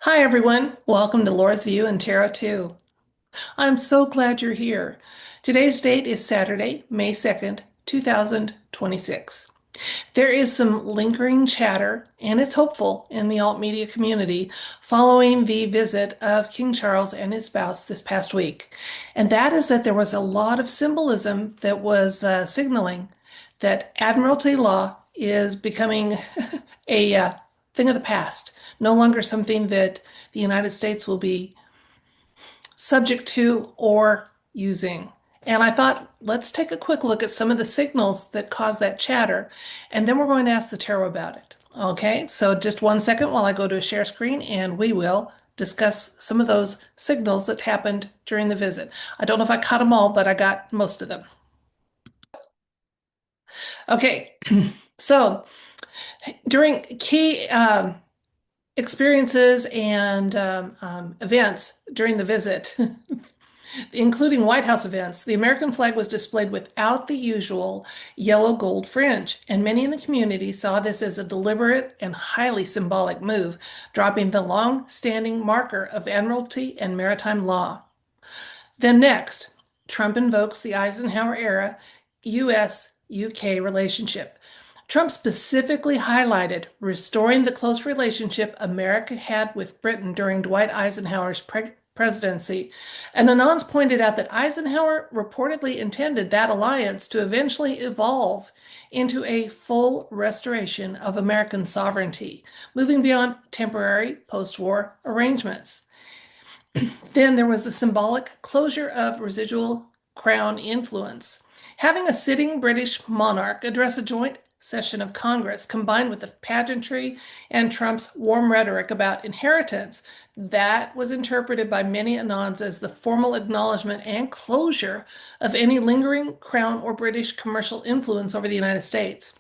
Hi, everyone. Welcome to Laura's View and Tarot 2. I'm so glad you're here. Today's date is Saturday, May 2nd, 2026. There is some lingering chatter, and it's hopeful in the alt media community following the visit of King Charles and his spouse this past week. And that is that there was a lot of symbolism that was signaling that Admiralty law is becoming a thing of the past, no longer something that the United States will be subject to or using. And I thought, let's take a quick look at some of the signals that cause that chatter, and then we're going to ask the tarot about it. Okay, so just 1 second while I go to a share screen, and we will discuss some of those signals that happened during the visit. I don't know if I caught them all, but I got most of them. Okay, so during key experiences and events during the visit, including White House events, the American flag was displayed without the usual yellow gold fringe, and many in the community saw this as a deliberate and highly symbolic move, dropping the long-standing marker of admiralty and maritime law. Then next, Trump invokes the Eisenhower era US UK relationship. Trump specifically highlighted restoring the close relationship America had with Britain during Dwight Eisenhower's presidency. And Anons pointed out that Eisenhower reportedly intended that alliance to eventually evolve into a full restoration of American sovereignty, moving beyond temporary post war arrangements. Then there was the symbolic closure of residual crown influence. Having a sitting British monarch address a joint session of Congress, combined with the pageantry and Trump's warm rhetoric about inheritance, that was interpreted by many Anons as the formal acknowledgement and closure of any lingering crown or British commercial influence over the United States.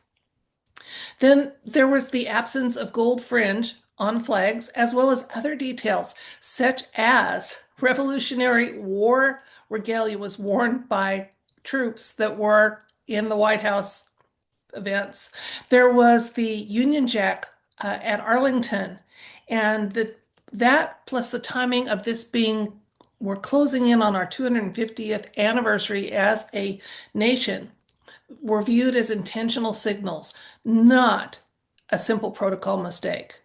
Then there was the absence of gold fringe on flags, as well as other details, such as Revolutionary War regalia was worn by troops that were in the White House events. There was the Union Jack at Arlington, and that plus the timing of this being, we're closing in on our 250th anniversary as a nation, were viewed as intentional signals, not a simple protocol mistake.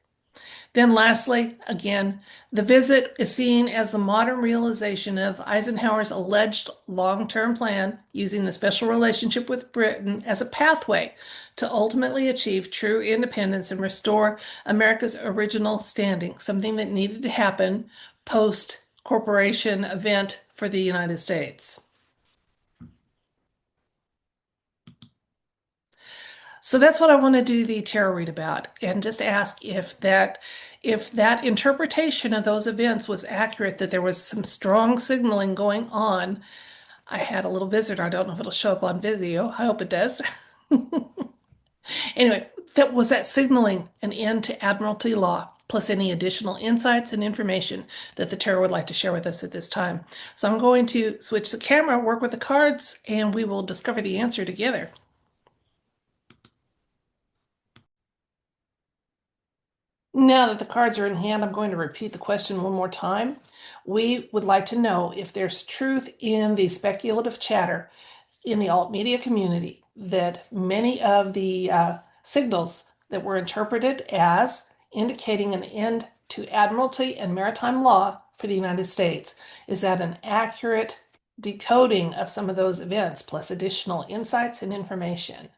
Then, lastly, again, the visit is seen as the modern realization of Eisenhower's alleged long term plan, using the special relationship with Britain as a pathway to ultimately achieve true independence and restore America's original standing, something that needed to happen post corporation event for the United States. So that's what I want to do the tarot read about, and just ask if that interpretation of those events was accurate, that there was some strong signaling going on. I had a little visitor. I don't know if it'll show up on video. I hope it does. Anyway, that signaling an end to Admiralty law, plus any additional insights and information that the tarot would like to share with us at this time. So I'm going to switch the camera, work with the cards, and we will discover the answer together. Now that the cards are in hand, I'm going to repeat the question one more time. We would like to know if there's truth in the speculative chatter in the alt media community that many of the signals that were interpreted as indicating an end to admiralty and maritime law for the United States. Is that an accurate decoding of some of those events, plus additional insights and information?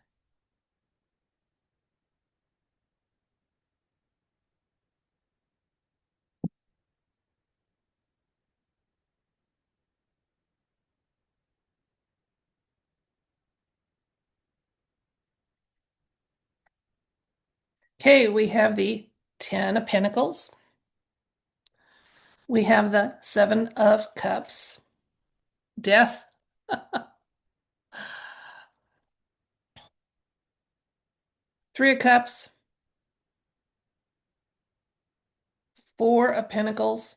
Okay, we have the Ten of Pentacles. We have the Seven of Cups, Death, Three of Cups, Four of Pentacles,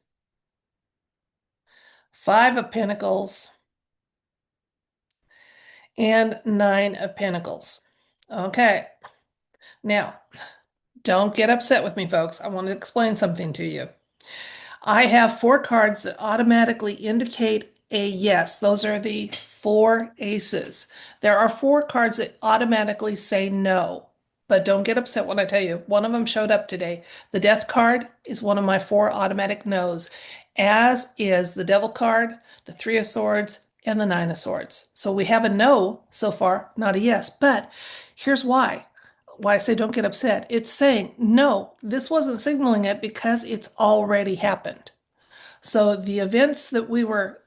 Five of Pentacles, and Nine of Pentacles. Okay, now don't get upset with me, folks. I want to explain something to you. I have four cards that automatically indicate a yes. Those are the four aces. There are four cards that automatically say no. But don't get upset when I tell you, one of them showed up today. The death card is one of my four automatic no's, as is the devil card, the three of swords, and the nine of swords. So we have a no so far, not a yes. But here's why I say don't get upset. It's saying, no, this wasn't signaling it because it's already happened. So the events that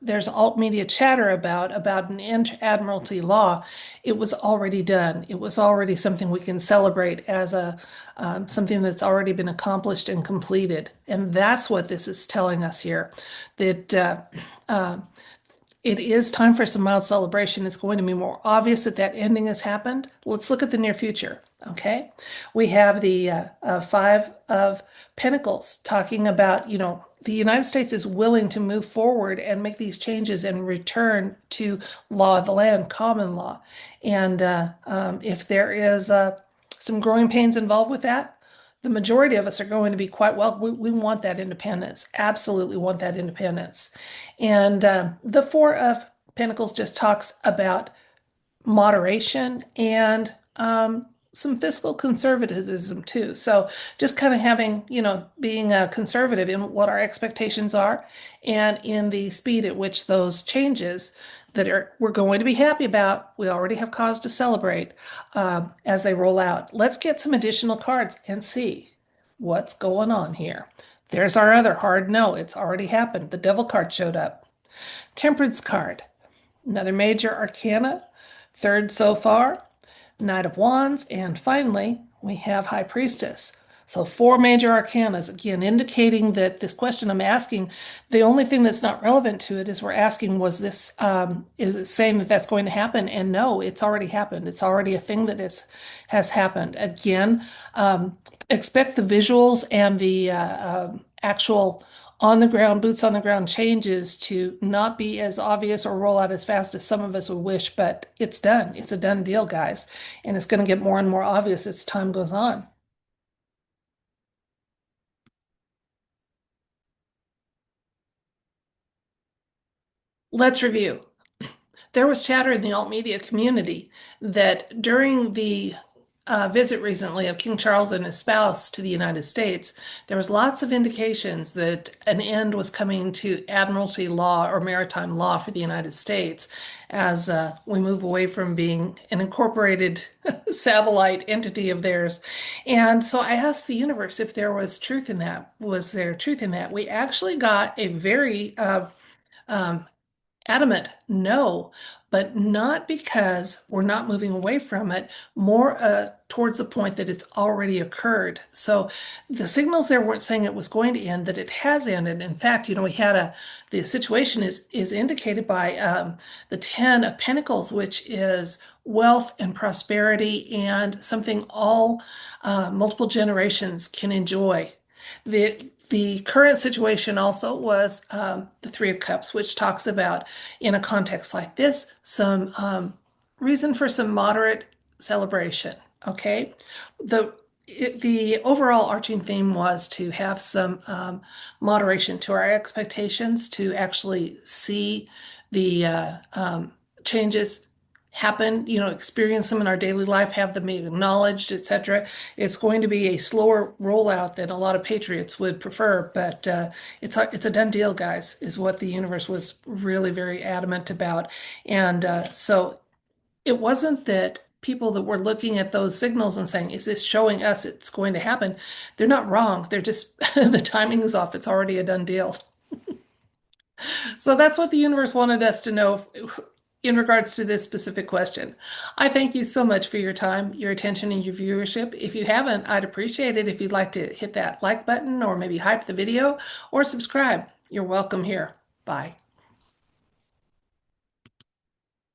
there's alt media chatter about an Admiralty law, it was already done. It was already something we can celebrate as something that's already been accomplished and completed. And that's what this is telling us here, that uh, it is time for some mild celebration. It's going to be more obvious that that ending has happened. Let's look at the near future. Okay. We have the Five of Pentacles talking about, the United States is willing to move forward and make these changes and return to law of the land, common law. And if there is some growing pains involved with that, the majority of us are going to be quite well. We want that independence, absolutely want that independence. And the Four of Pentacles just talks about moderation and some fiscal conservatism too. So just kind of having, being conservative in what our expectations are and in the speed at which those changes we're going to be happy about, we already have cause to celebrate as they roll out. Let's get some additional cards and see what's going on here. There's our other hard no. It's already happened. The Devil card showed up. Temperance card, another major arcana, third so far. Knight of Wands, and finally, we have High Priestess. So four major arcanas, again, indicating that this question I'm asking, the only thing that's not relevant to it is we're asking, is it saying that that's going to happen? And no, it's already happened. It's already a thing that has happened. Again, expect the visuals and the actual on the ground, boots on the ground changes to not be as obvious or roll out as fast as some of us would wish, but it's done. It's a done deal, guys. And it's going to get more and more obvious as time goes on. Let's review. There was chatter in the alt media community that during the visit recently of King Charles and his spouse to the United States, there was lots of indications that an end was coming to Admiralty law or maritime law for the United States as we move away from being an incorporated satellite entity of theirs. And so I asked the universe if there was truth in that. Was there truth in that? We actually got a very um, adamant no, but not because we're not moving away from it, more towards the point that it's already occurred. So the signals there weren't saying it was going to end, that it has ended. In fact, we had the situation is indicated by the Ten of Pentacles, which is wealth and prosperity and something all multiple generations can enjoy. The current situation also was the Three of Cups, which talks about, in a context like this, some reason for some moderate celebration. Okay, the the overall arching theme was to have some moderation to our expectations, to actually see the changes happen, experience them in our daily life, have them acknowledged, etc. It's going to be a slower rollout than a lot of patriots would prefer, but it's a done deal, guys, is what the universe was really very adamant about. And so it wasn't that people that were looking at those signals and saying, is this showing us it's going to happen? They're not wrong. They're just the timing is off. It's already a done deal. So that's what the universe wanted us to know in regards to this specific question. I thank you so much for your time, your attention, and your viewership. If you haven't, I'd appreciate it if you'd like to hit that like button or maybe hype the video or subscribe. You're welcome here. Bye.